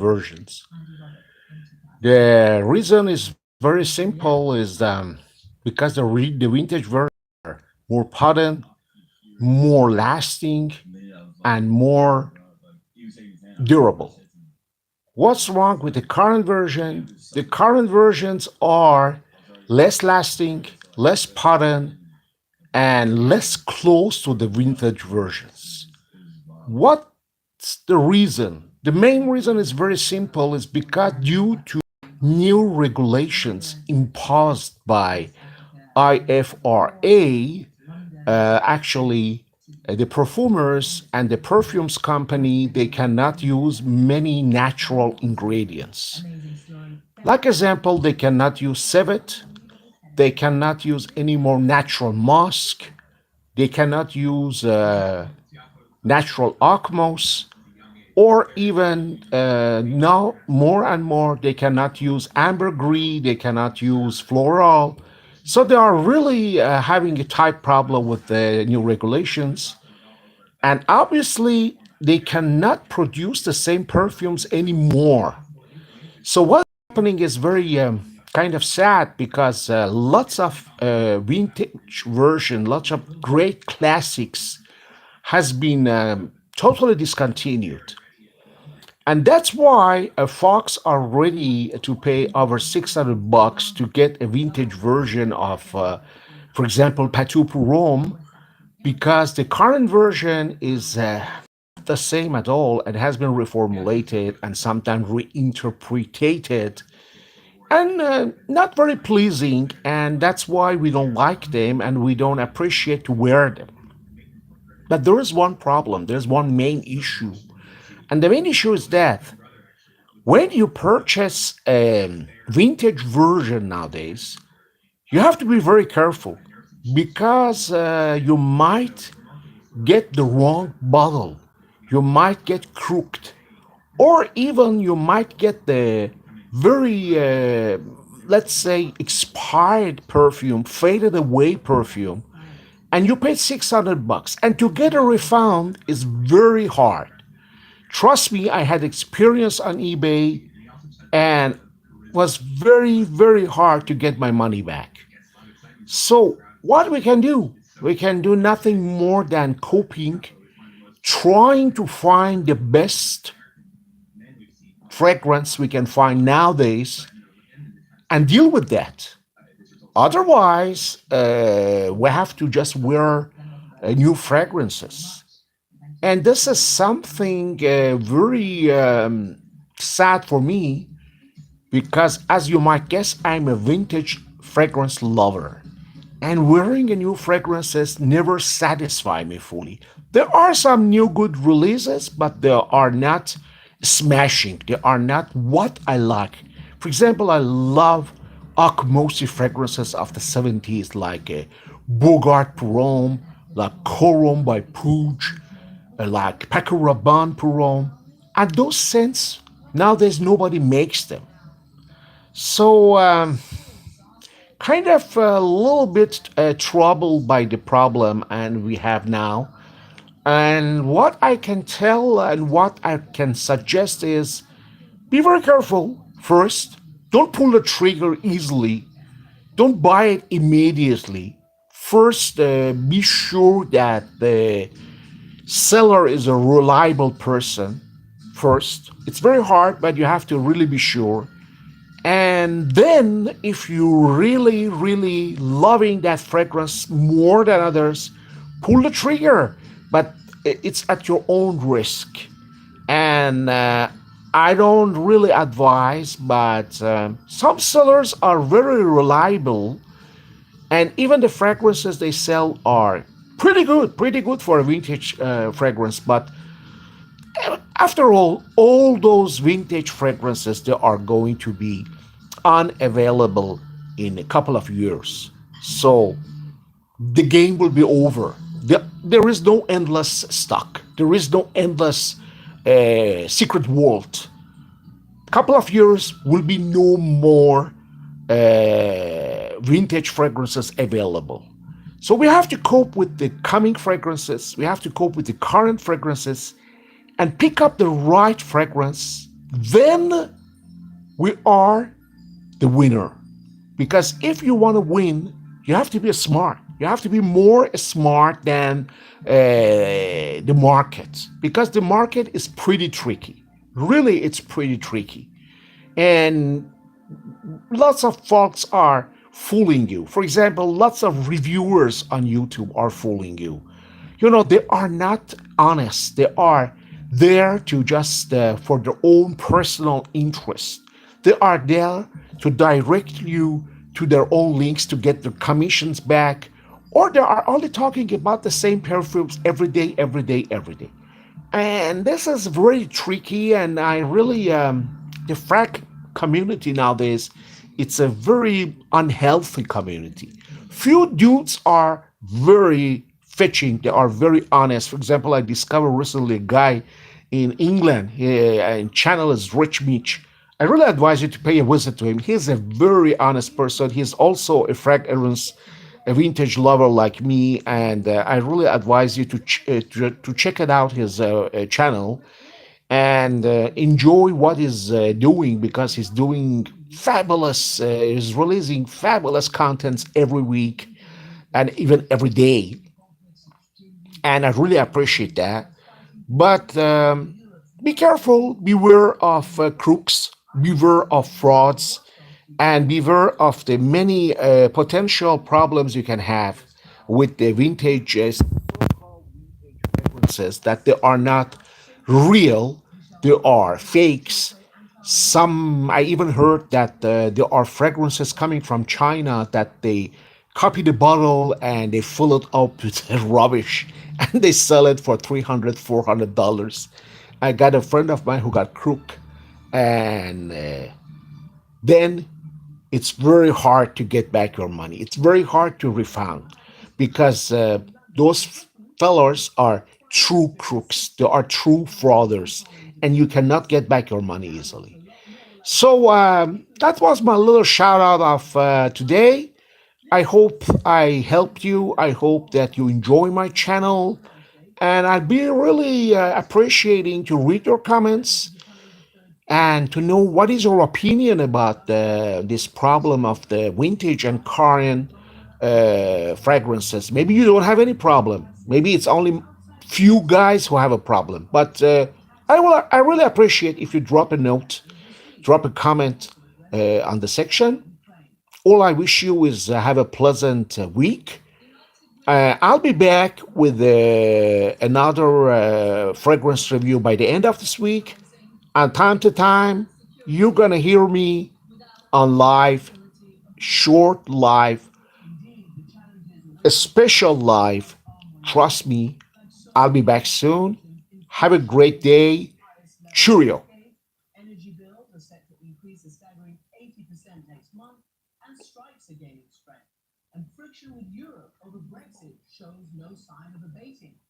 versions. The reason is very simple is because the vintage versions are more potent, more lasting, and more durable. What's wrong with the current version? The current versions are less lasting, less potent, and less close to the vintage versions. What's the reason? The main reason is very simple, is because due to new regulations imposed by IFRA, actually the perfumers and the perfumes company, they cannot use many natural ingredients. Like example, they cannot use civet, they cannot use any more natural musk, they cannot use natural osmos, or even now more and more they cannot use ambergris, they cannot use floral. So they are really having a tight problem with the new regulations, and obviously they cannot produce the same perfumes anymore. So what's happening is very kind of sad, because lots of vintage version, lots of great classics has been totally discontinued. And that's why folks are ready to pay over $600 to get a vintage version of, for example, Patou pour Rome, because the current version is the same at all and has been reformulated and sometimes reinterpreted, and not very pleasing. And that's why we don't like them and we don't appreciate to wear them. But there is one problem, there's one main issue. And the main issue is that when you purchase a vintage version nowadays, you have to be very careful, because you might get the wrong bottle, you might get crooked, or even you might get the very, let's say, expired perfume, faded away perfume, and you paid $600, and to get a refund is very hard. Trust me, I had experience on eBay, and was very, very hard to get my money back. So what we can do? We can do nothing more than coping, trying to find the best fragrance we can find nowadays and deal with that. Otherwise, we have to just wear new fragrances. And this is something very sad for me, because, as you might guess, I'm a vintage fragrance lover. And wearing a new fragrances never satisfy me fully. There are some new good releases, but they are not smashing. They are not what I like. For example, I love Akmosi fragrances of the 70s, like Bogart Pouron, like Coron by Puig, like Paco Rabanne Pouron. And those scents, nowadays nobody makes them. So, kind of a little bit troubled by the problem and we have now. And what I can tell and what I can suggest is, be very careful first. Don't pull the trigger easily. Don't buy it immediately. First, be sure that the seller is a reliable person. First, it's very hard, but you have to really be sure. And then, if you really, really loving that fragrance more than others, pull the trigger. But it's at your own risk. And I don't really advise, but some sellers are very reliable, and even the fragrances they sell are pretty good for a vintage fragrance. But after all those vintage fragrances, they are going to be unavailable in a couple of years. So the game will be over. There is no endless stock. There is no endless secret vault. Couple of years will be no more vintage fragrances available. So we have to cope with the coming fragrances. We have to cope with the current fragrances and pick up the right fragrance then we are the winner. Because if you want to win, you have to be smart. You have to be more smart than the market, because the market is pretty tricky. Really, it's pretty tricky. And lots of folks are fooling you. For example, lots of reviewers on YouTube are fooling you. They are not honest. They are there to just for their own personal interest. They are there to direct you to their own links to get their commissions back, or they are only talking about the same perfumes every day, every day, every day. And this is very tricky, and I really the frac community nowadays, it's a very unhealthy community. Few dudes are very fetching, they are very honest. For example, I discovered recently a guy in England, and channel is Rich Mitch. I really advise you to pay a visit to him. He's a very honest person. He's also a fragrance, a vintage lover like me, and I really advise you to check it out, his channel, and enjoy what he's doing, because he's doing fabulous. He's releasing fabulous contents every week and even every day, and I really appreciate that. But be careful, beware of crooks, beware of frauds, and beware of the many potential problems you can have with the vintage fragrances, that they are not real, they are fakes. Some, I even heard that there are fragrances coming from China that they copy the bottle and they fill it up with rubbish and they sell it for $300, $400. I got a friend of mine who got crook, and then it's very hard to get back your money. It's very hard to refund, because those fellows are true crooks. They are true frauders, and you cannot get back your money easily. So that was my little shout out of today. I hope I helped you. I hope that you enjoy my channel, and I'd be really appreciating to read your comments and to know what is your opinion about this problem of the vintage and current fragrances. Maybe you don't have any problem. Maybe it's only few guys who have a problem. But I really appreciate if you drop a note, drop a comment on the section. All I wish you is have a pleasant week. I'll be back with another fragrance review by the end of this week. And time to time, you're gonna hear me on live, short live, a special live. Trust me, I'll be back soon. Have a great day. Cheerio.